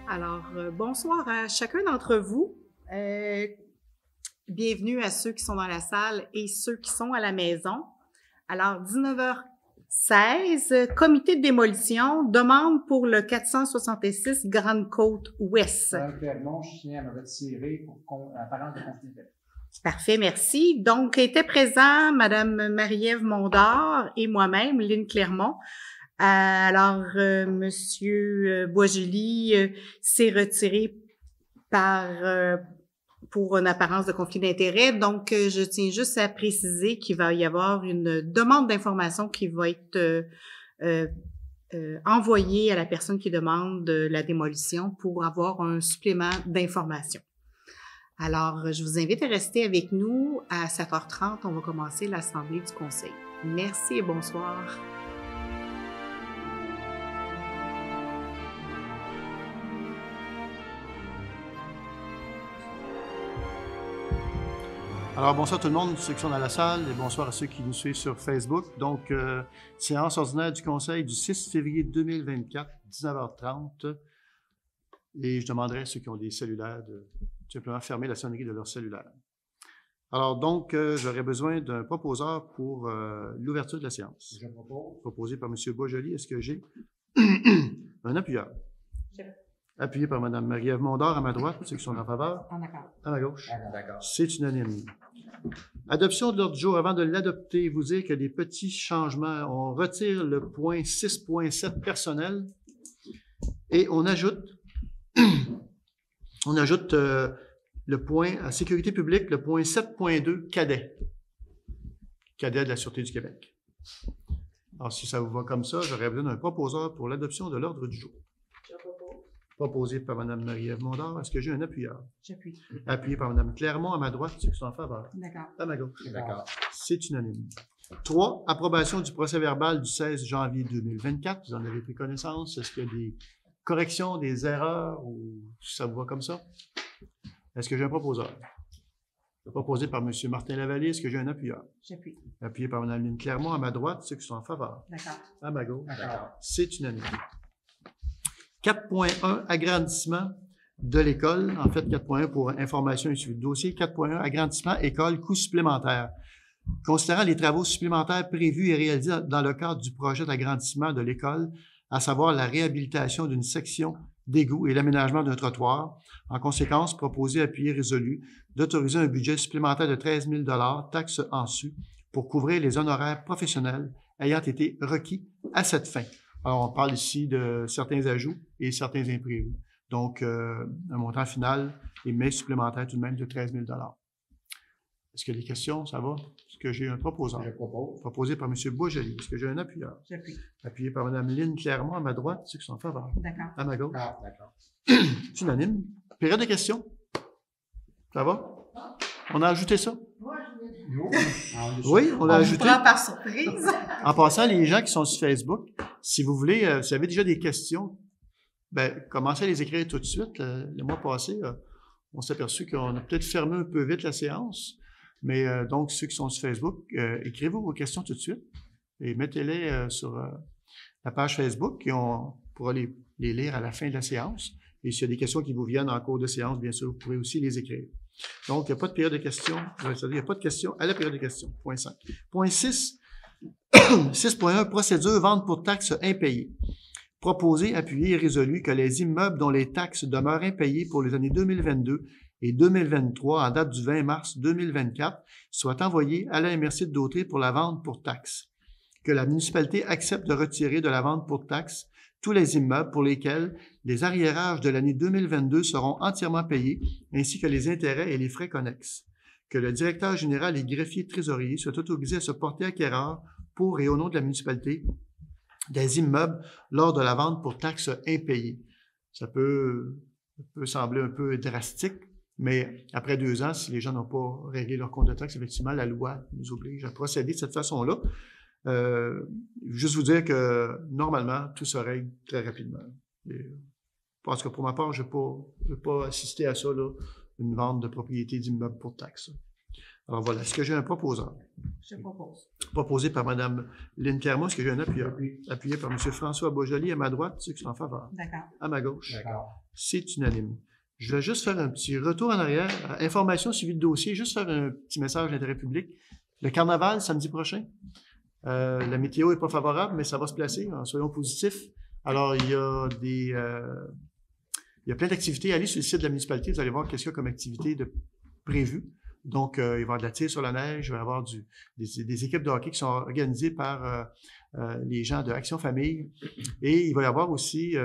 Alors, bonsoir à chacun d'entre vous. Bienvenue à ceux qui sont dans la salle et ceux qui sont à la maison. Alors, 19h16, comité de démolition, demande pour le 466 Grande-Côte-Ouest. Clermont, je tiens à me retirer pour apparence de conflit d'intérêt. Parfait, merci. Donc, étaient présents Madame Marie-Ève Mondor et moi-même, Lynne Clermont. Alors, Monsieur Boisjoli s'est retiré pour une apparence de conflit d'intérêt. Donc, je tiens juste à préciser qu'il va y avoir une demande d'information qui va être envoyée à la personne qui demande la démolition pour avoir un supplément d'information. Alors, je vous invite à rester avec nous. À 7h30, on va commencer l'Assemblée du Conseil. Merci et bonsoir. Alors, bonsoir tout le monde, ceux qui sont dans la salle, et bonsoir à ceux qui nous suivent sur Facebook. Donc, séance ordinaire du Conseil du 6 février 2024, 19h30. Et je demanderai à ceux qui ont des cellulaires de simplement fermer la sonnerie de leur cellulaire. Alors, donc, j'aurais besoin d'un proposeur pour l'ouverture de la séance. Je propose. Proposé par M. Boisjoli. Est-ce que j'ai un appuyeur? Appuyé par Mme Marie-Ève Mondor à ma droite, ceux qui sont en faveur. En accord. À ma gauche. D'accord. C'est unanime. Adoption de l'ordre du jour. Avant de l'adopter, vous dire qu'il y a des petits changements. On retire le point 6.7 personnel et on ajoute le point à sécurité publique, le point 7.2 cadet. Cadet de la Sûreté du Québec. Alors, si ça vous va comme ça, j'aurais besoin d'un proposeur pour l'adoption de l'ordre du jour. Proposé par Mme Marie-Ève Mondor. Est-ce que j'ai un appuyeur? J'appuie. Appuyé par Mme Clermont à ma droite, ceux qui sont en faveur. D'accord. À ma gauche. D'accord. C'est unanime. 3. Approbation du procès-verbal du 16 janvier 2024. Vous en avez pris connaissance. Est-ce qu'il y a des corrections, des erreurs ou ça vous va comme ça? Est-ce que j'ai un proposeur? Proposé par M. Martin Lavallée. Est-ce que j'ai un appuyeur? J'appuie. Appuyé par Mme Lynne Clermont à ma droite, ceux qui sont en faveur. D'accord. À ma gauche. D'accord. C'est unanime. 4.1, agrandissement de l'école. En fait, 4.1 pour information et suivi de dossier. 4.1, agrandissement école, coûts supplémentaires. Considérant les travaux supplémentaires prévus et réalisés dans le cadre du projet d'agrandissement de l'école, à savoir la réhabilitation d'une section d'égout et l'aménagement d'un trottoir, en conséquence, proposé, appuyé, résolu, d'autoriser un budget supplémentaire de 13 000 $, taxes en su, pour couvrir les honoraires professionnels ayant été requis à cette fin. Alors, on parle ici de certains ajouts et certains imprévus. Donc, un montant final et mais supplémentaire tout de même de 13 000 $. Est-ce qu'il y a des questions? Ça va? Est-ce que j'ai un proposeur? Je propose. Proposé par M. Boisjoli. Est-ce que j'ai un appuyeur? J'appuie. Appuyé par Mme Lynne Clermont à ma droite, ceux qui sont en faveur. D'accord. À ma gauche. Ah, d'accord. C'est unanime. Période de questions? Ça va? On a ajouté ça? Oui, on l'a ajouté. On prend par surprise. En passant, les gens qui sont sur Facebook, si vous voulez, si vous avez déjà des questions, ben, commencez à les écrire tout de suite. Le mois passé, on s'est aperçu qu'on a peut-être fermé un peu vite la séance. Mais donc, ceux qui sont sur Facebook, écrivez vos questions tout de suite et mettez-les sur la page Facebook et on pourra les lire à la fin de la séance. Et s'il y a des questions qui vous viennent en cours de séance, bien sûr, vous pourrez aussi les écrire. Donc, il n'y a pas de période de questions. C'est-à-dire, il n'y a pas de questions à la période de questions. Point 5. Point 6. 6.1. Procédure vente pour taxes impayées. Proposé, appuyé et résolu que les immeubles dont les taxes demeurent impayées pour les années 2022 et 2023 en date du 20 mars 2024 soient envoyés à la MRC de Dautrey pour la vente pour taxes. Que la municipalité accepte de retirer de la vente pour taxes tous les immeubles pour lesquels les arriérages de l'année 2022 seront entièrement payés, ainsi que les intérêts et les frais connexes. Que le directeur général et greffier trésorier soient autorisés à se porter acquéreur pour et au nom de la municipalité des immeubles lors de la vente pour taxes impayées. Ça peut sembler un peu drastique, mais après 2 ans, si les gens n'ont pas réglé leur compte de taxes, effectivement, la loi nous oblige à procéder de cette façon-là. Juste vous dire que normalement, tout se règle très rapidement. Parce que pour ma part, je ne veux pas assister à ça, là, une vente de propriété d'immeubles pour taxes. Alors voilà, est-ce que j'ai un proposeur? Je propose. Proposé par Mme Lynne Clermont, est-ce que j'ai un appuyeur? Appuyé par M. François Beaujolais à ma droite, ceux qui sont en faveur. D'accord. À ma gauche. D'accord. C'est unanime. Je vais juste faire un petit retour en arrière. Information suivi de dossier, juste faire un petit message d'intérêt public. Le carnaval, samedi prochain. La météo n'est pas favorable, mais ça va se placer, soyons positifs. Alors, il y a plein d'activités. Allez sur le site de la municipalité, vous allez voir qu'est-ce qu'il y a comme activité prévue. Donc, il va y avoir de la tir sur la neige, il va y avoir des équipes de hockey qui sont organisées par les gens de Action Famille. Et il va y avoir aussi,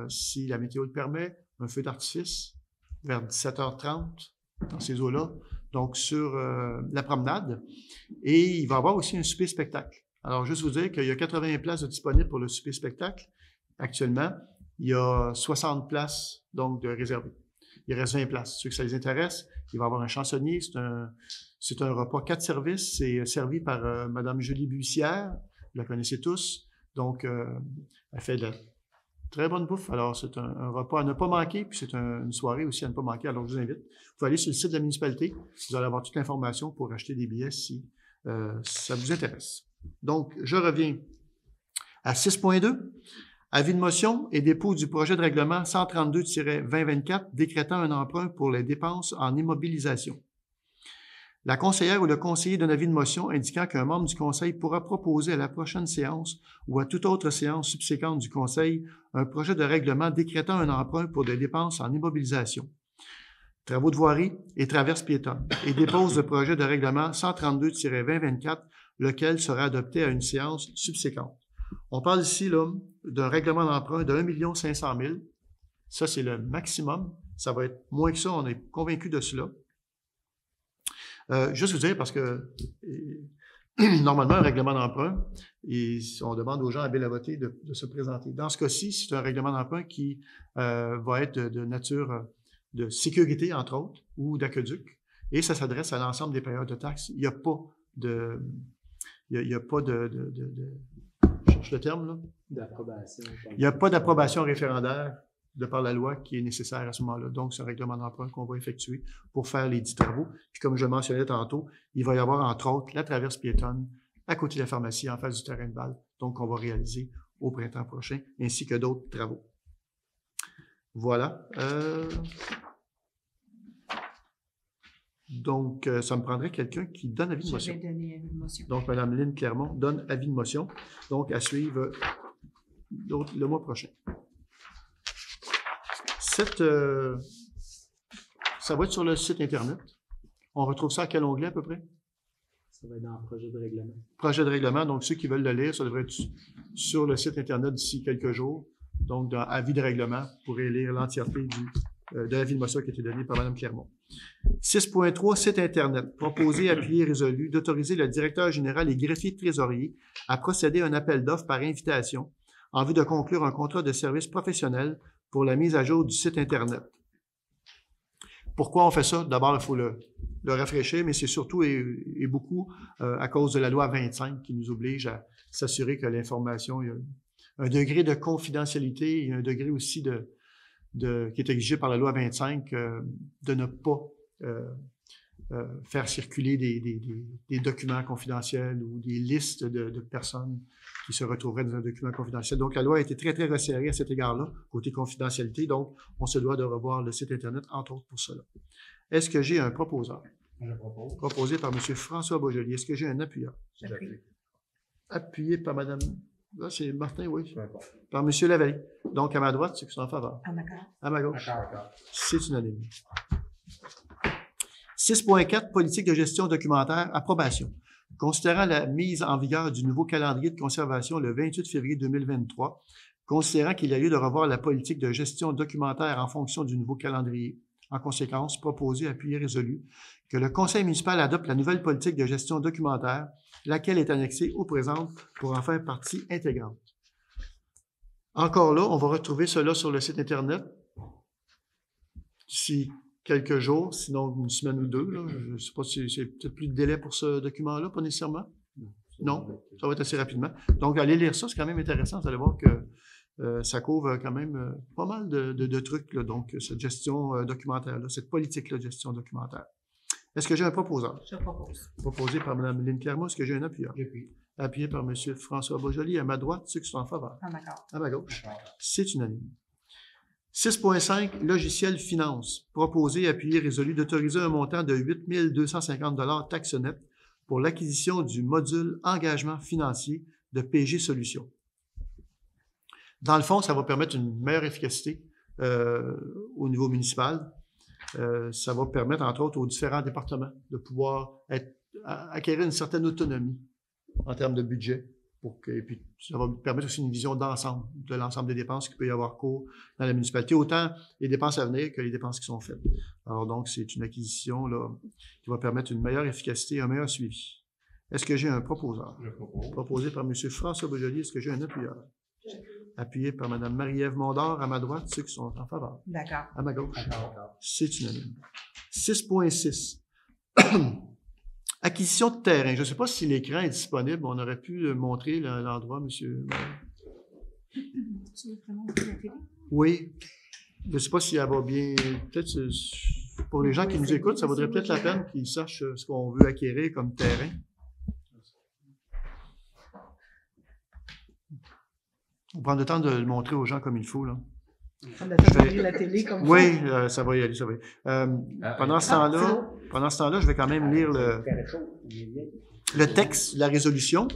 si la météo le permet, un feu d'artifice vers 17h30 dans ces eaux-là, donc sur la promenade. Et il va y avoir aussi un souper-spectacle. Alors, juste vous dire qu'il y a 80 places disponibles pour le souper-spectacle actuellement. Il y a 60 places donc de réservées. Il reste 20 places. Ceux que ça les intéresse, il va y avoir un chansonnier. C'est un repas 4 services. C'est servi par Mme Julie Buissière. Vous la connaissez tous. Donc, elle fait de la très bonne bouffe. Alors, c'est un repas à ne pas manquer. Puis, c'est une soirée aussi à ne pas manquer. Alors, je vous invite. Vous pouvez aller sur le site de la municipalité. Vous allez avoir toute l'information pour acheter des billets si ça vous intéresse. Donc, je reviens à 6.2. Avis de motion et dépôt du projet de règlement 132-2024 décrétant un emprunt pour les dépenses en immobilisation. La conseillère ou le conseiller donne avis de motion indiquant qu'un membre du conseil pourra proposer à la prochaine séance ou à toute autre séance subséquente du conseil un projet de règlement décrétant un emprunt pour des dépenses en immobilisation, travaux de voirie et traverse piétonne et dépose le projet de règlement 132-2024, lequel sera adopté à une séance subséquente. On parle ici d'un règlement d'emprunt de 1 500 000. Ça, c'est le maximum. Ça va être moins que ça. On est convaincu de cela. Juste vous dire, parce que normalement, un règlement d'emprunt, on demande aux gens à voter de se présenter. Dans ce cas-ci, c'est un règlement d'emprunt qui va être de nature de sécurité, entre autres, ou d'aqueduc. Et ça s'adresse à l'ensemble des payeurs de taxes. Il n'y a pas de... Il n'y a pas de je cherche le terme, là. D'approbation. Il n'y a pas d'approbation référendaire de par la loi qui est nécessaire à ce moment-là. Donc, c'est un règlement d'emprunt qu'on va effectuer pour faire les 10 travaux. Puis, comme je le mentionnais tantôt, il va y avoir, entre autres, la traverse piétonne à côté de la pharmacie en face du terrain de balle. Donc, on va réaliser au printemps prochain, ainsi que d'autres travaux. Voilà. Donc, ça me prendrait quelqu'un qui donne avis de motion. Je vais donner avis de motion. Donc, Mme Lynne Clermont donne avis de motion. Donc, à suivre le mois prochain. Ça va être sur le site Internet. On retrouve ça à quel onglet à peu près? Ça va être dans le projet de règlement. Projet de règlement. Donc, ceux qui veulent le lire, ça devrait être sur le site Internet d'ici quelques jours. Donc, dans avis de règlement, vous pourrez lire l'entièreté de l'avis de motion qui a été donné par Mme Clermont. 6.3, site Internet. Proposé, appuyé, résolu d'autoriser le directeur général et greffier de trésorier à procéder à un appel d'offres par invitation en vue de conclure un contrat de service professionnel pour la mise à jour du site Internet. Pourquoi on fait ça? D'abord, il faut le rafraîchir, mais c'est surtout et beaucoup à cause de la loi 25 qui nous oblige à s'assurer que l'information, il y a un degré de confidentialité et un degré aussi qui est exigé par la loi 25 de ne pas faire circuler des documents confidentiels ou des listes de personnes qui se retrouveraient dans un document confidentiel. Donc, la loi a été très, très resserrée à cet égard-là, côté confidentialité. Donc, on se doit de revoir le site Internet, entre autres, pour cela. Est-ce que j'ai un proposeur? Je propose. Proposé par M. François Beaujolais. Est-ce que j'ai un appuyeur? J'appuie. Appuyé par Mme... Là, c'est Martin, oui. Peu importe. Par M. Lavallée. Donc, à ma droite, ceux qui sont en faveur. Ah, d'accord. À ma gauche. D'accord. C'est unanime. 6.4, politique de gestion documentaire, approbation. Considérant la mise en vigueur du nouveau calendrier de conservation le 28 février 2023, considérant qu'il y a lieu de revoir la politique de gestion documentaire en fonction du nouveau calendrier, en conséquence, proposé, appuyé, résolu, que le conseil municipal adopte la nouvelle politique de gestion documentaire, laquelle est annexée au présent pour en faire partie intégrante. Encore là, on va retrouver cela sur le site Internet d'ici quelques jours, sinon une semaine ou deux. Là. Je ne sais pas si c'est peut-être plus de délai pour ce document-là, pas nécessairement. Non, ça va être assez rapidement. Donc, allez lire ça, c'est quand même intéressant. Vous allez voir que ça couvre quand même pas mal de trucs. Là, donc, cette gestion documentaire-là, cette politique-là de gestion documentaire. Est-ce que j'ai un proposeur? Je propose. Proposé par Mme Lynne Clermont. Est-ce que j'ai un appuyeur? J'appuie. Appuyé par M. François Beaujoli. À ma droite, ceux qui sont en faveur. En accord. À ma gauche. D'accord. C'est unanime. 6.5, logiciel finance. Proposé, appuyé, résolu d'autoriser un montant de 8 250 taxe nette pour l'acquisition du module engagement financier de PG Solutions. Dans le fond, ça va permettre une meilleure efficacité au niveau municipal. Ça va permettre, entre autres, aux différents départements de pouvoir acquérir une certaine autonomie en termes de budget. Et puis, ça va permettre aussi une vision d'ensemble, de l'ensemble des dépenses qu'il peut y avoir cours dans la municipalité, autant les dépenses à venir que les dépenses qui sont faites. Alors donc, c'est une acquisition là, qui va permettre une meilleure efficacité et un meilleur suivi. Est-ce que j'ai un proposeur? Je propose. Proposé par M. François Beaujoli. Est-ce que j'ai un appuyeur? Appuyé par Mme Marie-Ève Mondor. À ma droite, ceux qui sont en faveur. D'accord. À ma gauche. D'accord. C'est unanime. 6.6. Acquisition de terrain. Je ne sais pas si l'écran est disponible. On aurait pu montrer l'endroit, monsieur. Oui. Je ne sais pas si elle va bien. Peut-être pour les gens qui nous écoutent, ça vaudrait peut-être la peine qu'ils sachent ce qu'on veut acquérir comme terrain. On prend le temps de le montrer aux gens comme il faut, là. On a fait la télé comme Oui, ça va y aller, ça va y aller. Pendant ce temps-là, je vais quand même lire le texte, la résolution.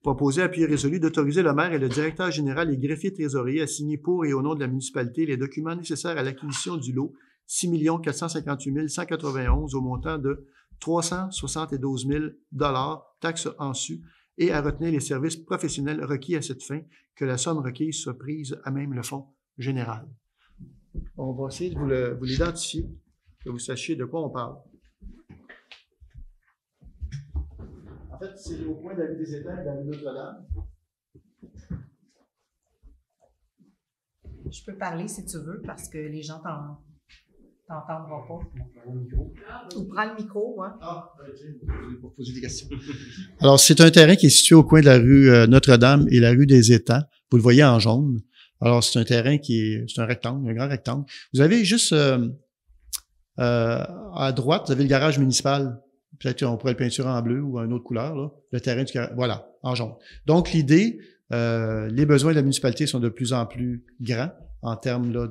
Proposé, appuyé, résolu d'autoriser le maire et le directeur général et greffier trésorier à signer pour et au nom de la municipalité les documents nécessaires à l'acquisition du lot 6 458 191 au montant de 372 000 taxes en su et à retenir les services professionnels requis à cette fin, que la somme requise soit prise à même le fonds général. On va essayer de vous l'identifier, que vous sachiez de quoi on parle. En fait, c'est au coin de la rue des Étangs et de la rue Notre-Dame. Je peux parler si tu veux, parce que les gens t'entendront pas. Ou prends le micro, hein. Pour poser des questions. Alors, c'est un terrain qui est situé au coin de la rue Notre-Dame et la rue des Étangs. Vous le voyez en jaune. Alors, c'est un terrain c'est un rectangle, un grand rectangle. Vous avez juste à droite, vous avez le garage municipal. Peut-être qu'on pourrait le peinturer en bleu ou en autre couleur, là. Le terrain du garage, voilà, en jaune. Donc, l'idée, les besoins de la municipalité sont de plus en plus grands en termes là,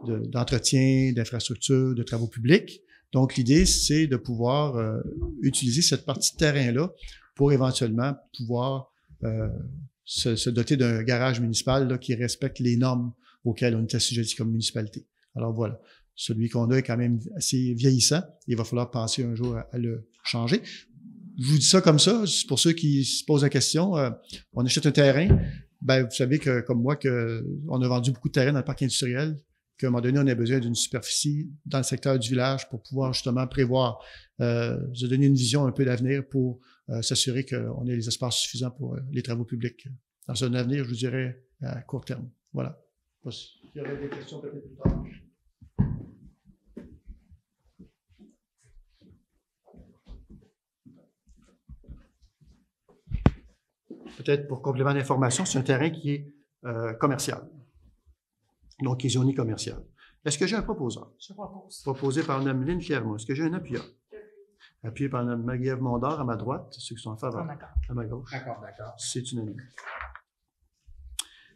d'entretien, d'infrastructures, de travaux publics. Donc, l'idée, c'est de pouvoir utiliser cette partie de terrain-là pour éventuellement pouvoir se doter d'un garage municipal là, qui respecte les normes auxquelles on est assujetti comme municipalité. Alors voilà, celui qu'on a est quand même assez vieillissant. Il va falloir penser un jour à le changer. Je vous dis ça comme ça, c'est pour ceux qui se posent la question. On achète un terrain, ben vous savez que comme moi, on a vendu beaucoup de terrain dans le parc industriel, qu'à un moment donné, on a besoin d'une superficie dans le secteur du village pour pouvoir justement prévoir, se donner une vision un peu d'avenir pour s'assurer qu'on ait les espaces suffisants pour les travaux publics dans un avenir, je vous dirais, à court terme. Voilà. Il y aurait des questions peut-être plus tard. Peut-être pour complément d'information, c'est un terrain qui est commercial. Donc, qui est zoné commercial. Est-ce que j'ai un proposeur? Je propose. Proposé par Mme Lynne Clermont. Est-ce que j'ai un appuyeur? Appuyé par Mme Marie-Ève Mondor à ma droite, ceux qui sont en faveur. À ma gauche. D'accord. C'est unanime.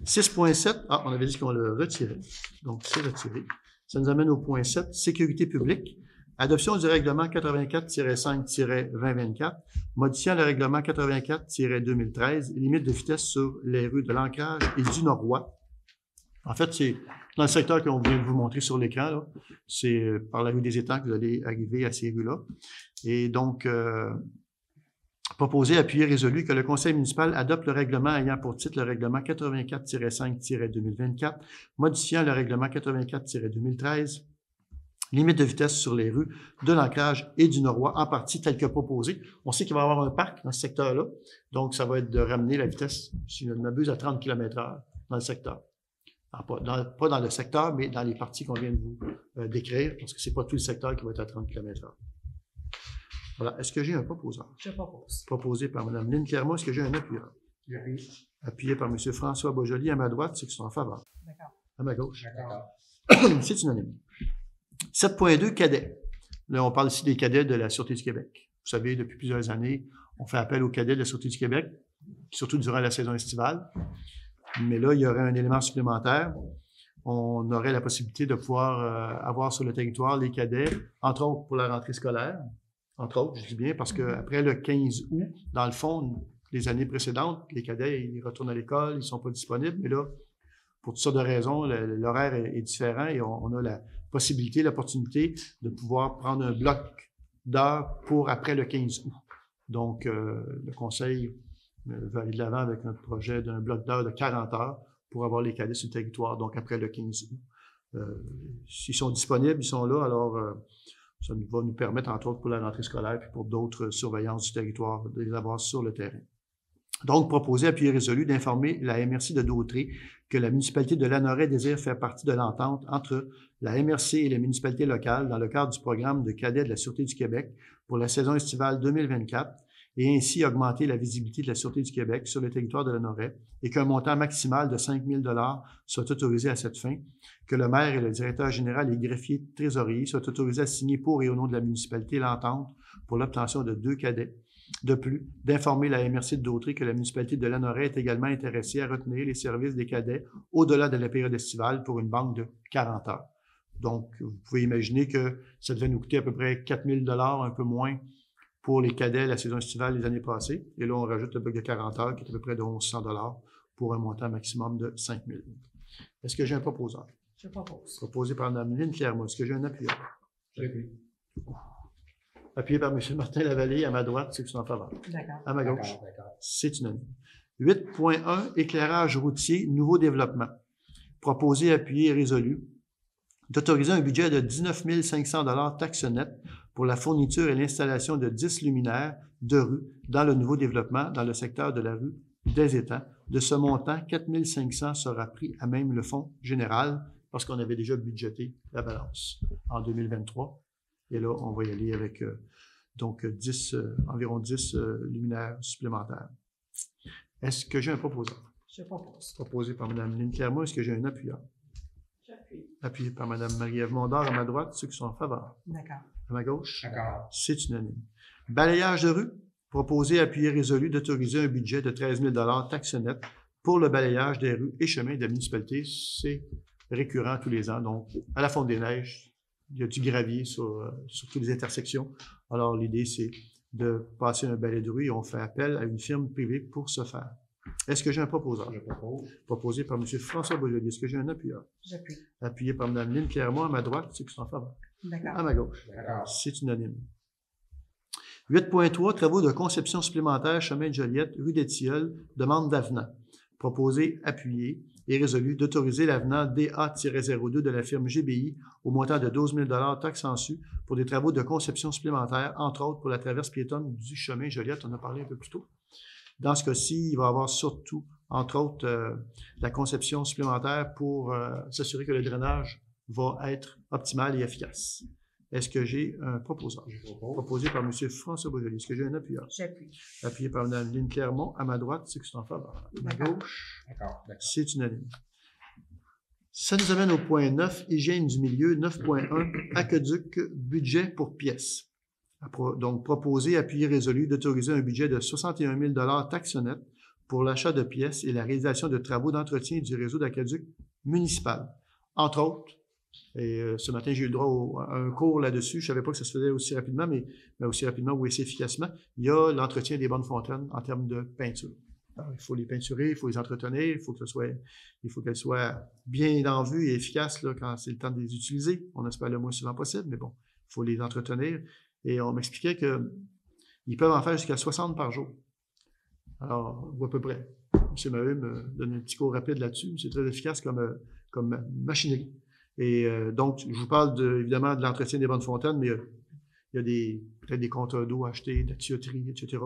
6.7, on avait dit qu'on le retirait. Donc, c'est retiré. Ça nous amène au point 7, sécurité publique. Adoption du règlement 84-5-2024, modifiant le règlement 84-2013, limite de vitesse sur les rues de l'Ancrage et du Noroît. En fait, c'est dans le secteur qu'on vient de vous montrer sur l'écran, là. C'est par la rue des Étangs que vous allez arriver à ces rues-là. Et donc, proposé, appuyé, résolu que le conseil municipal adopte le règlement ayant pour titre le règlement 84-5-2024, modifiant le règlement 84-2013, limite de vitesse sur les rues de l'Ancrage et du Noroît, en partie tel que proposé. On sait qu'il va y avoir un parc dans ce secteur-là, donc ça va être de ramener la vitesse, si je ne m'abuse, à 30 km/h dans le secteur. Pas dans le secteur, mais dans les parties qu'on vient de vous décrire, parce que c'est pas tout le secteur qui va être à 30 km/h. Voilà. Est-ce que j'ai un proposeur? Je propose. Proposé par Mme Lynne Clermont. Est-ce que j'ai un appuyeur? J'appuie. Appuyé par M. François Beaujoli. À ma droite, ceux qui sont en faveur. D'accord. À ma gauche. D'accord. C'est unanime. 7.2, cadet. Là, on parle ici des cadets de la Sûreté du Québec. Vous savez, depuis plusieurs années, on fait appel aux cadets de la Sûreté du Québec, surtout durant la saison estivale. Mais là, il y aurait un élément supplémentaire. On aurait la possibilité de pouvoir avoir sur le territoire les cadets, entre autres pour la rentrée scolaire, entre autres, je dis bien, parce qu'après le 15 août, dans le fond, les années précédentes, les cadets, ils retournent à l'école, ils ne sont pas disponibles, mais là, pour toutes sortes de raisons, l'horaire est différent et on a la possibilité, l'opportunité de pouvoir prendre un bloc d'heures pour après le 15 août. Donc, le Conseil veut aller de l'avant avec notre projet d'un bloc d'heures de 40 heures pour avoir les cadets sur le territoire, donc après le 15 août. S'ils sont disponibles, ils sont là, alors ça va nous permettre, entre autres, pour la rentrée scolaire et pour d'autres surveillances du territoire, de les avoir sur le terrain. Donc, proposer, appuyé résolu, d'informer la MRC de Dautrey que la municipalité de Lanoraie désire faire partie de l'entente entre la MRC et les municipalités locales dans le cadre du programme de cadets de la Sûreté du Québec pour la saison estivale 2024 et ainsi augmenter la visibilité de la Sûreté du Québec sur le territoire de Lanoraie et qu'un montant maximal de 5 000 $ soit autorisé à cette fin, que le maire et le directeur général et greffier trésorier soient autorisés à signer pour et au nom de la municipalité l'entente pour l'obtention de 2 cadets. De plus, d'informer la MRC de Dautrey que la municipalité de Lanoraie est également intéressée à retenir les services des cadets au-delà de la période estivale pour une banque de 40 heures. Donc, vous pouvez imaginer que ça devait nous coûter à peu près 4 000 $, un peu moins, pour les cadets la saison estivale les années passées. Et là, on rajoute le bloc de 40 heures qui est à peu près de 1 100 $ pour un montant maximum de 5 000 $. Est-ce que j'ai un proposeur? Je propose. Proposé par Mme Lynne Clermont. Est-ce que j'ai un appuyeur? J'appuie. Appuyé par M. Martin Lavallée, à ma droite, ceux qui sont en faveur. D'accord. À ma gauche, D'accord. c'est unanime. 8.1, éclairage routier, nouveau développement. Proposé, appuyé et résolu d'autoriser un budget de 19 500 $ taxe nette pour la fourniture et l'installation de 10 luminaires de rue dans le nouveau développement dans le secteur de la rue des Étangs. De ce montant, 4 500 sera pris à même le fonds général parce qu'on avait déjà budgété la balance en 2023. Et là, on va y aller avec donc environ 10 luminaires supplémentaires. Est-ce que j'ai un proposant? Je propose. Proposé par Mme Lynne Clermont. Est-ce que j'ai un appuyeur? J'appuie. Appuyé par Mme Marie-Ève Mondor à ma droite, ceux qui sont en faveur. D'accord. À ma gauche, D'accord. c'est unanime. Balayage de rue. Proposé, appuyé, résolu d'autoriser un budget de 13 000 $ taxe nette pour le balayage des rues et chemins de la municipalité. C'est récurrent tous les ans. Donc, à la Fonte des Neiges, il y a du gravier sur toutes les intersections. Alors, l'idée, c'est de passer un balai de rue et on fait appel à une firme privée pour ce faire. Est-ce que j'ai un proposeur? Je propose. Proposé par M. François Beaujolais. Est-ce que j'ai un appuyeur? J'appuie. Appuyé par Mme Lynne Clermont à ma droite, ceux qui sont en faveur. D'accord. À ma gauche. D'accord. C'est unanime. 8.3, travaux de conception supplémentaire, chemin de Joliette, rue des Tilleuls, demande d'avenant. Proposé, appuyé et résolu d'autoriser l'avenant DA-02 de la firme GBI au montant de 12 000 $ taxe en su pour des travaux de conception supplémentaire, entre autres pour la traverse piétonne du chemin Joliette, on en a parlé un peu plus tôt. Dans ce cas-ci, il va y avoir surtout, entre autres, la conception supplémentaire pour s'assurer que le drainage va être optimal et efficace. Est-ce que j'ai un proposeur? Je propose. Proposé par M. François Beaujolais. Est-ce que j'ai un appuyeur? J'appuie. Appuyé par Mme Lynne Clermont. À ma droite, ceux qui sont en faveur. À ma D'accord. gauche, D'accord. D'accord. c'est unanime. Ça nous amène au point 9, hygiène du milieu, 9.1, aqueduc, budget pour pièces. Donc, proposé, appuyé, résolu d'autoriser un budget de 61 000 $ taxe nette pour l'achat de pièces et la réalisation de travaux d'entretien du réseau d'aqueduc municipal. Entre autres, et ce matin, j'ai eu le droit à un cours là-dessus. Je ne savais pas que ça se faisait aussi rapidement, mais aussi rapidement ou aussi efficacement. Il y a l'entretien des bonnes fontaines en termes de peinture. Alors, il faut les peinturer, il faut les entretenir, il faut qu'elles soient bien en vue et efficaces là, quand c'est le temps de les utiliser. On espère le moins souvent possible, mais bon, il faut les entretenir. Et on m'expliquait qu'ils peuvent en faire jusqu'à 60 par jour. Alors, ou à peu près. M. Maheu me donne un petit cours rapide là-dessus. C'est très efficace comme machinerie. Et donc, je vous parle évidemment de l'entretien des bonnes fontaines, mais il y a peut-être des compteurs d'eau achetés, de la tuyauterie, etc.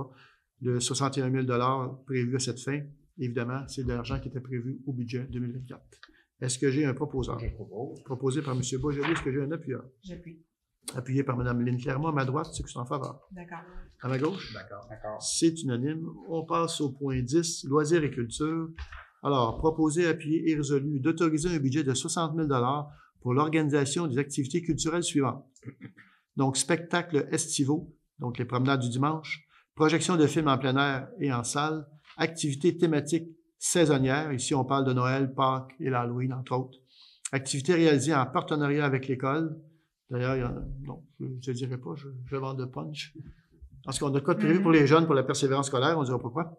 Le 61 000 $ prévu à cette fin, évidemment, c'est de l'argent qui était prévu au budget 2024. Est-ce que j'ai un proposeur? Je propose. Proposé par M. Beaujolais. Est-ce que j'ai un appuyeur? J'appuie. Appuyé par Mme Lynne Clermont à ma droite, ceux qui sont en faveur. D'accord. À ma gauche, D'accord. D'accord. c'est unanime. On passe au point 10, loisirs et culture. Alors, proposé, appuyé et résolu d'autoriser un budget de 60 000 $ pour l'organisation des activités culturelles suivantes. Donc, spectacles estivaux, donc les promenades du dimanche, projection de films en plein air et en salle, activités thématiques saisonnières. Ici, on parle de Noël, Pâques et l'Halloween, entre autres. Activités réalisées en partenariat avec l'école. D'ailleurs, non, je ne dirais pas, je vais vendre de punch. Parce qu'on a de quoi de prévu pour les jeunes, pour la persévérance scolaire, on ne dira pas quoi.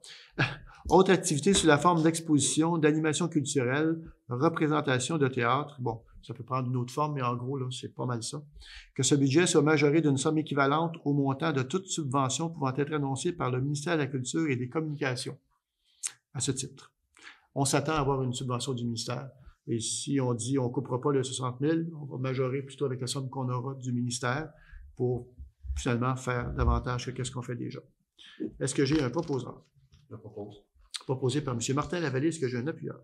Autres activités sous la forme d'exposition, d'animation culturelle, représentation de théâtre. Bon, ça peut prendre une autre forme, mais en gros, là, c'est pas mal ça. Que ce budget soit majoré d'une somme équivalente au montant de toute subvention pouvant être annoncée par le ministère de la Culture et des Communications. À ce titre, on s'attend à avoir une subvention du ministère. Et si on dit on ne coupera pas le 60 000, on va majorer plutôt avec la somme qu'on aura du ministère pour finalement faire davantage que ce qu'on fait déjà. Est-ce que j'ai un proposeur? Je propose. Proposé par M. Martin Lavallée. Est-ce que j'ai un appuyeur?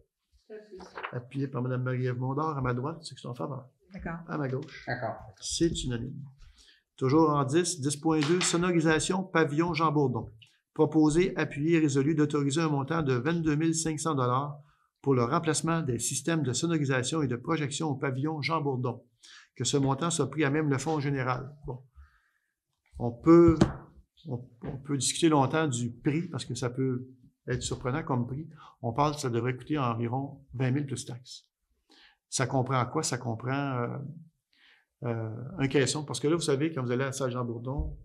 Appuyé par Mme Marie-Ève Mondor. À ma droite, c'est que c'est en faveur. D'accord. À ma gauche. D'accord. C'est unanime. Toujours en 10, 10.2, sonorisation pavillon Jean Bourdon. Proposé, appuyé et résolu d'autoriser un montant de 22 500 $ pour le remplacement des systèmes de sonorisation et de projection au pavillon Jean Bourdon. Que ce montant soit pris à même le fonds général. Bon. On peut discuter longtemps du prix parce que ça peut être surprenant comme prix. On parle que ça devrait coûter environ 20 000 plus taxes. Ça comprend quoi? Ça comprend un caisson. Parce que là, vous savez, quand vous allez à la salle Jean Bourdon,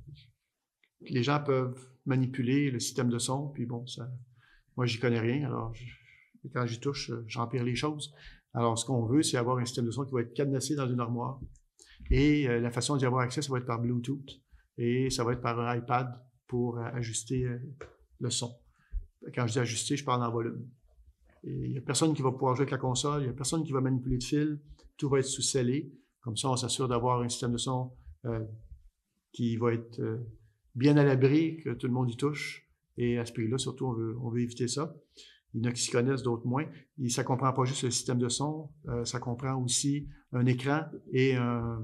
les gens peuvent manipuler le système de son, puis bon, ça, moi, j'y connais rien. Alors, quand j'y touche, j'empire les choses. Alors, ce qu'on veut, c'est avoir un système de son qui va être cadenassé dans une armoire. Et la façon d'y avoir accès, ça va être par Bluetooth. Et ça va être par un iPad pour ajuster le son. Quand je dis ajuster, je parle en volume. Et il n'y a personne qui va pouvoir jouer avec la console, il n'y a personne qui va manipuler de fil, tout va être sous scellé. Comme ça, on s'assure d'avoir un système de son qui va être bien à l'abri, que tout le monde y touche. Et à ce prix-là, surtout, on veut éviter ça. Il y en a qui s'y connaissent, d'autres moins. Et ça ne comprend pas juste le système de son, ça comprend aussi un écran et un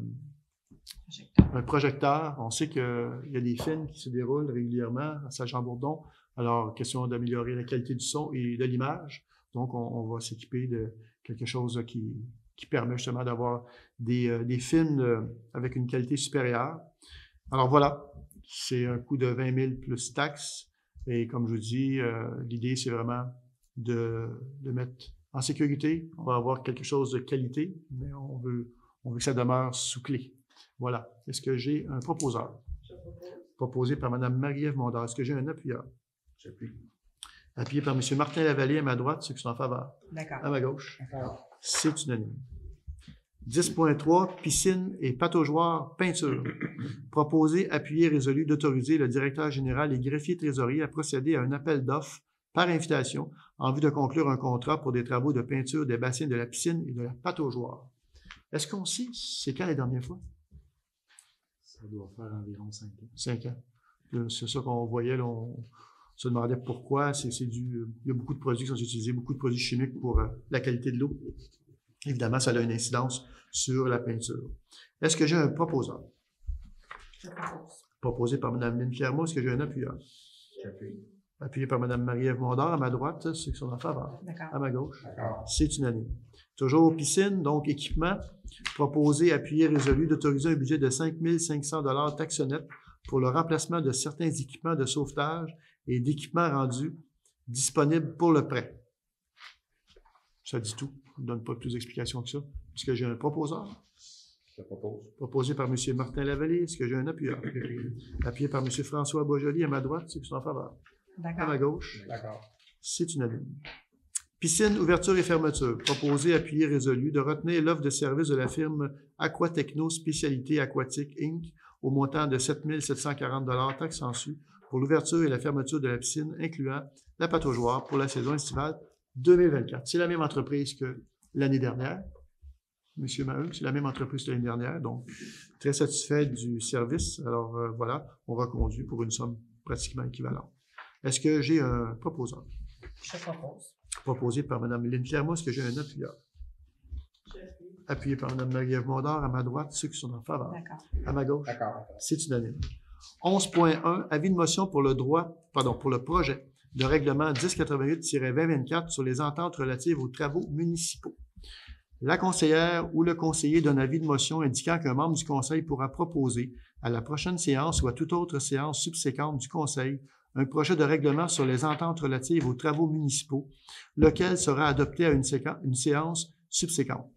projecteur. On sait qu'il y a des films qui se déroulent régulièrement à Saint-Jean-Bourdon. Alors, question d'améliorer la qualité du son et de l'image. Donc, on va s'équiper de quelque chose qui permet justement d'avoir des films avec une qualité supérieure. Alors voilà, c'est un coût de 20 000 plus taxes. Et comme je vous dis, l'idée, c'est vraiment de mettre en sécurité. On va avoir quelque chose de qualité, mais on veut que ça demeure sous clé. Voilà. Est-ce que j'ai un proposeur? Proposé par Mme Marie-Ève Mondor. Est-ce que j'ai un appuyeur? J'appuie. Appuyé par M. Martin Lavallée à ma droite, ceux qui sont en faveur. D'accord. À ma gauche. D'accord. C'est unanime. 10.3, piscine et pataugeoire peinture. Proposé, appuyé, résolu d'autoriser le directeur général et greffier trésorier à procéder à un appel d'offres par invitation en vue de conclure un contrat pour des travaux de peinture des bassins de la piscine et de la pataugeoire. Est-ce qu'on sait c'est quand la dernière fois? Ça doit faire environ 5 ans. 5 ans. C'est ça qu'on voyait, là, on se demandait pourquoi. Il y a beaucoup de produits qui sont utilisés, beaucoup de produits chimiques pour la qualité de l'eau. Évidemment, ça a une incidence sur la peinture. Est-ce que j'ai un proposeur? Je propose. Proposé par Mme Lynne Clermont. Est-ce que j'ai un appuyeur? J'appuie. Appuyé par Mme Marie-Ève Mondor. À ma droite, ceux qui sont en faveur. D'accord. À ma gauche. D'accord. C'est unanime. Toujours piscine, donc équipement. Proposé, appuyé, résolu d'autoriser un budget de 5 500 $ taxe nette pour le remplacement de certains équipements de sauvetage et d'équipements rendus disponibles pour le prêt. Ça dit tout. Je ne donne pas plus d'explications que ça. Est-ce que j'ai un proposeur? Je propose. Proposé par M. Martin Lavallée. Est-ce que j'ai un appuyeur? Appuyé par M. François Beaujoli à ma droite, ceux qui sont en faveur. À ma D'accord. gauche, D'accord. c'est unanime. Piscine, ouverture et fermeture. Proposé, appuyé, résolu de retenir l'offre de service de la firme Aquatechno Spécialité Aquatique Inc. au montant de 7 740 $ taxes en su pour l'ouverture et la fermeture de la piscine, incluant la pataugeoire pour la saison estivale 2024. C'est la même entreprise que l'année dernière. Monsieur Maheu, c'est la même entreprise que l'année dernière, donc très satisfait du service. Alors voilà, on reconduit pour une somme pratiquement équivalente. Est-ce que j'ai un proposeur? Je propose. Proposé par Mme Lynne Clermont. Est-ce que j'ai un appuyeur? J'appuie. Appuyé par Mme Marie-Ève Mondor. À ma droite, ceux qui sont en faveur. D'accord. À ma gauche, D'accord. c'est unanime. 11.1, avis de motion pour le projet de règlement 1088-2024 sur les ententes relatives aux travaux municipaux. La conseillère ou le conseiller donne avis de motion indiquant qu'un membre du conseil pourra proposer à la prochaine séance ou à toute autre séance subséquente du conseil un projet de règlement sur les ententes relatives aux travaux municipaux, lequel sera adopté à une séance subséquente.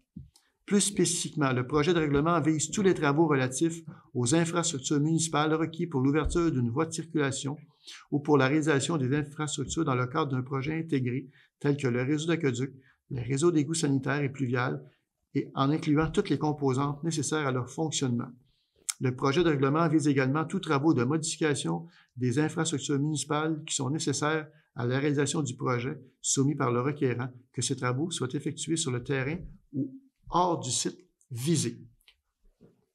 Plus spécifiquement, le projet de règlement vise tous les travaux relatifs aux infrastructures municipales requis pour l'ouverture d'une voie de circulation ou pour la réalisation des infrastructures dans le cadre d'un projet intégré tel que le réseau d'aqueduc, les réseaux d'égouts sanitaires et pluviales, et en incluant toutes les composantes nécessaires à leur fonctionnement. Le projet de règlement vise également tous travaux de modification des infrastructures municipales qui sont nécessaires à la réalisation du projet soumis par le requérant, que ces travaux soient effectués sur le terrain ou hors du site visé.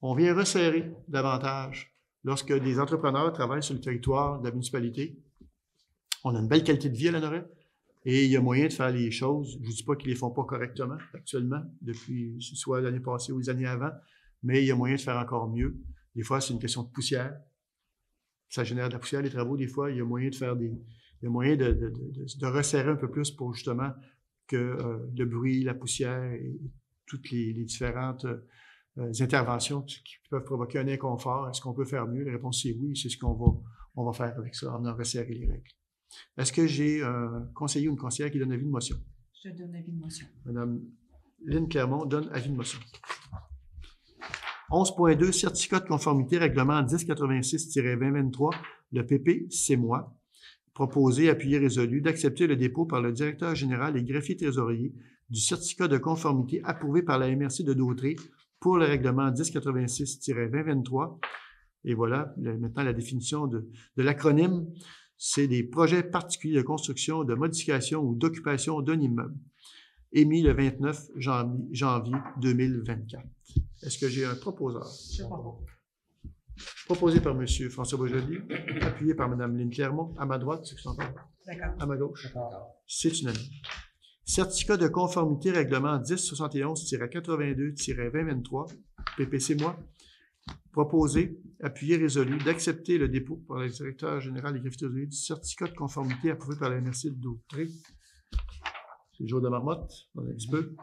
On vient resserrer davantage lorsque des entrepreneurs travaillent sur le territoire de la municipalité. On a une belle qualité de vie à Lanoret et il y a moyen de faire les choses. Je ne dis pas qu'ils ne les font pas correctement actuellement, depuis soit l'année passée ou les années avant, mais il y a moyen de faire encore mieux. Des fois, c'est une question de poussière. Ça génère de la poussière, les travaux. Des fois, il y a moyen de faire il y a moyen de resserrer un peu plus pour justement que le bruit, la poussière et toutes les différentes interventions qui peuvent provoquer un inconfort. Est-ce qu'on peut faire mieux? La réponse est oui. C'est ce qu'on va faire avec ça, en resserrer les règles. Est-ce que j'ai un conseiller ou une conseillère qui donne avis de motion? Je donne avis de motion. Madame Lynne Clermont donne avis de motion. 11.2, certificat de conformité, règlement 1086-2023, le PP, c'est moi. Proposé, appuyé, résolu, d'accepter le dépôt par le directeur général et greffier trésorier du certificat de conformité approuvé par la MRC de Dautré pour le règlement 1086-2023. Et voilà, maintenant la définition de l'acronyme. C'est des projets particuliers de construction, de modification ou d'occupation d'un immeuble, émis le 29 janvier 2024. Est-ce que j'ai un proposeur? Je propose. Proposé par M. François Beaujolais, appuyé par Mme Lynne Clermont. À ma droite, c'est que je t'en parle. D'accord. À ma gauche. D'accord. C'est unanime. Certificat de conformité règlement 1071-82-2023, PPC moi. Proposé, appuyé, résolu, d'accepter le dépôt par le directeur général des greffiers trésoriers du certificat de conformité approuvé par la MRC de Dautré. C'est le jour de marmotte, on a un petit peu.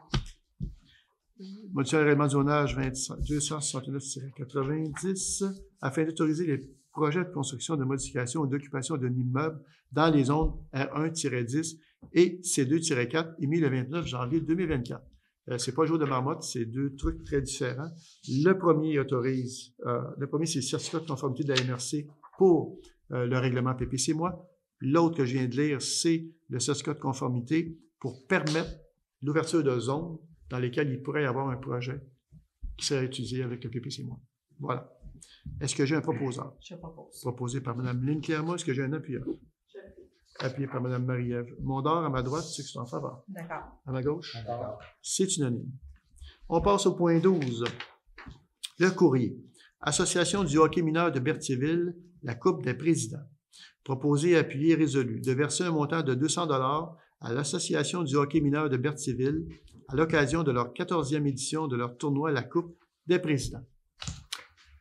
Modifier le règlement de zonage 269-90 afin d'autoriser les projets de construction, de modification ou d'occupation d'un immeuble dans les zones R1-10 et C2-4 émis le 29 janvier 2024. C'est pas le jour de marmotte, c'est deux trucs très différents. Le premier autorise, le premier c'est le certificat de conformité de la MRC pour le règlement PPC moi. L'autre que je viens de lire, c'est le certificat de conformité pour permettre l'ouverture de zones dans lesquelles il pourrait y avoir un projet qui serait utilisé avec le PPC moi. Voilà. Est-ce que j'ai un proposeur? Je propose. Proposé par Mme Lynne Clermont. Est-ce que j'ai un appuyeur? Appuyé par Mme Marie-Ève Mondor. À ma droite, c'est que je suis en faveur. D'accord. À ma gauche? D'accord. C'est unanime. On passe au point 12. Le courrier. Association du hockey mineur de Berthierville, la Coupe des présidents. Proposé, appuyé, résolu de verser un montant de 200 $ à l'Association du hockey mineur de Berthierville à l'occasion de leur 14e édition de leur tournoi La Coupe des présidents.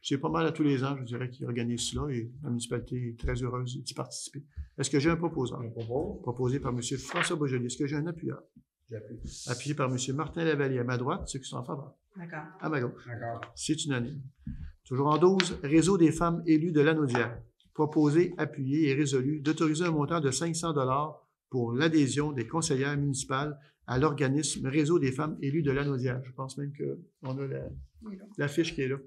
C'est pas mal à tous les ans, je dirais, qu'ils organisent cela et la municipalité est très heureuse d'y participer. Est-ce que j'ai un proposeur? Je propose. Proposé par M. François Beaujolais. Est-ce que j'ai un appuyeur? J'appuie. Appuyé par M. Martin Lavallée. À ma droite, ceux qui sont en faveur. D'accord. À ma gauche. D'accord. C'est unanime. Toujours en 12, Réseau des femmes élues de Lanaudière. Proposé, appuyé et résolu d'autoriser un montant de 500 $ pour l'adhésion des conseillères municipales à l'organisme Réseau des femmes élues de Lanaudière. Je pense même qu'on a la fiche qui est là.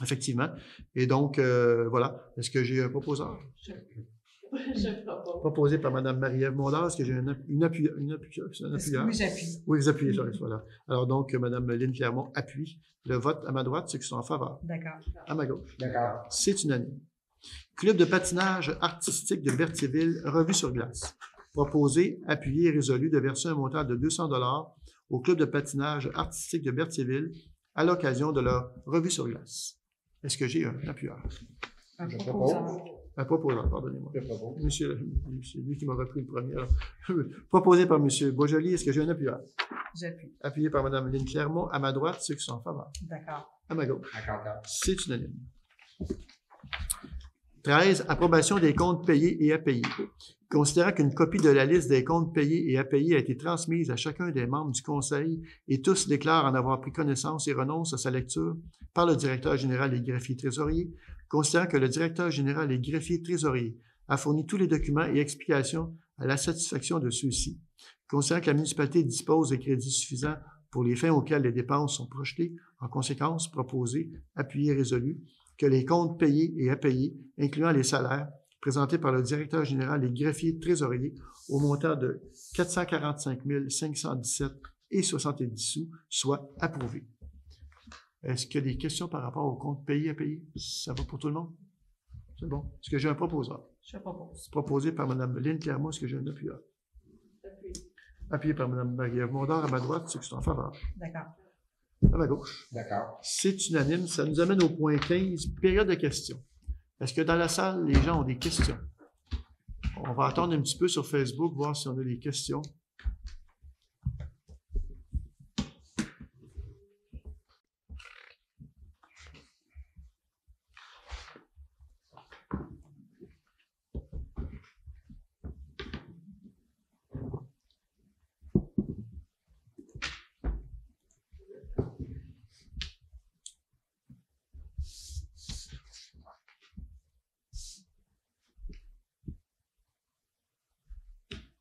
Effectivement. Et donc, voilà. Est-ce que j'ai un proposeur? Je propose. Proposé par Mme Marie-Ève Mondor. Est-ce que j'ai une appuyeur? Oui, j'appuie. Oui, vous appuyez, voilà. Alors donc, Mme Lynne Clermont appuie. Le vote à ma droite, ceux qui sont en faveur. D'accord. À ma gauche. D'accord. C'est unanime. Club de patinage artistique de Berthierville, revue sur glace. Proposé, appuyé et résolu de verser un montant de 200 $ au Club de patinage artistique de Berthierville à l'occasion de leur revue sur glace. Est-ce que j'ai un appuyeur? Un Je proposeur. propose. Un proposeur, pardonnez-moi. Je propose. Monsieur, c'est lui qui m'a repris le premier. Alors, proposé par M. Beaujolais, est-ce que j'ai un appuyeur? J'appuie. Appuyé par Mme Lynne Clermont, à ma droite, ceux qui sont en faveur. D'accord. À ma gauche. D'accord. C'est unanime. 13. Approbation des comptes payés et à payer. Considérant qu'une copie de la liste des comptes payés et à payer a été transmise à chacun des membres du Conseil et tous déclarent en avoir pris connaissance et renoncent à sa lecture par le directeur général et greffier trésorier, considérant que le directeur général et greffier trésorier a fourni tous les documents et explications à la satisfaction de ceux-ci, considérant que la municipalité dispose des crédits suffisants pour les fins auxquelles les dépenses sont projetées, en conséquence, proposé, appuyé et résolu, que les comptes payés et à payer, incluant les salaires, présentés par le directeur général et greffier trésorier au montant de 445 517 et 70 sous, soient approuvés. Est-ce qu'il y a des questions par rapport aux comptes payés à payer? Ça va pour tout le monde? C'est bon. Est-ce que j'ai un proposeur? Je propose. Proposé par Mme Lynne Clermont. Est-ce que j'ai un appuyeur? Appuyé par Mme Marie-Ève Mondor à ma droite, ceux qui sont en faveur. D'accord. À ma gauche. D'accord. C'est unanime. Ça nous amène au point 15, période de questions. Est-ce que dans la salle, les gens ont des questions? On va attendre un petit peu sur Facebook, voir si on a des questions.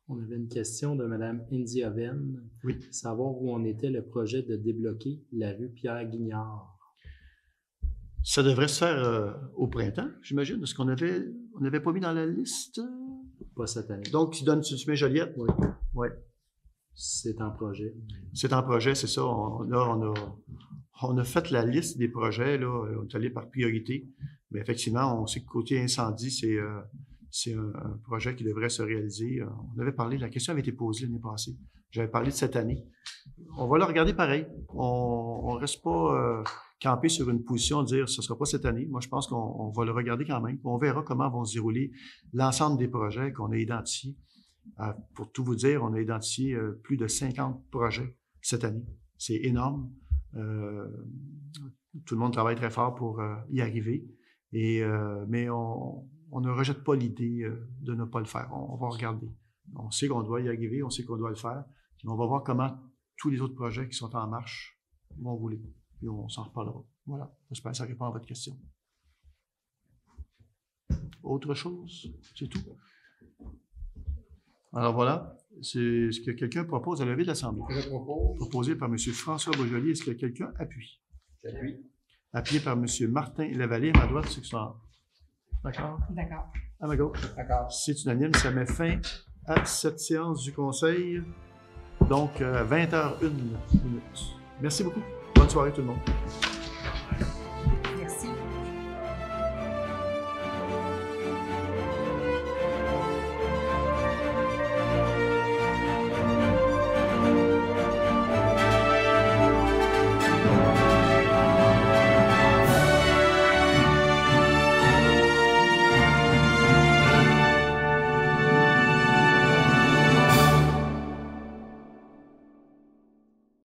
On avait une question de Mme Indy Oven. Oui. Savoir où en était le projet de débloquer la rue Pierre-Guignard. Ça devrait se faire au printemps, j'imagine. Est-ce qu'on n'avait pas mis dans la liste? Pas cette année. Donc, tu mets Joliette? Oui. Oui. C'est en projet. C'est en projet, c'est ça. On a fait la liste des projets, là. On est allé par priorité. Mais effectivement, on sait que côté incendie, c'est un projet qui devrait se réaliser. On avait parlé, la question avait été posée l'année passée. J'avais parlé de cette année. On va le regarder pareil. On ne reste pas campé sur une position de dire ce ne sera pas cette année. Moi, je pense qu'on va le regarder quand même. On verra comment vont se dérouler l'ensemble des projets qu'on a identifiés. Pour tout vous dire, on a identifié plus de 50 projets cette année. C'est énorme. Tout le monde travaille très fort pour y arriver. Mais on ne rejette pas l'idée de ne pas le faire. On va regarder. On sait qu'on doit y arriver, on sait qu'on doit le faire. Puis on va voir comment tous les autres projets qui sont en marche vont rouler. Puis on s'en reparlera. Voilà. J'espère que ça répond à votre question. Autre chose? C'est tout? Alors voilà. C'est ce que quelqu'un propose à la levée de l'Assemblée. Je propose. Proposé par M. François Beaujolier. Est-ce que quelqu'un appuie? J'appuie. Appuyé par M. Martin Lavallée. À ma droite, ceux qui sont d'accord? D'accord. À ma gauche. D'accord. C'est unanime. Ça met fin à cette séance du Conseil. Donc, 20h01. Merci beaucoup. Bonne soirée tout le monde.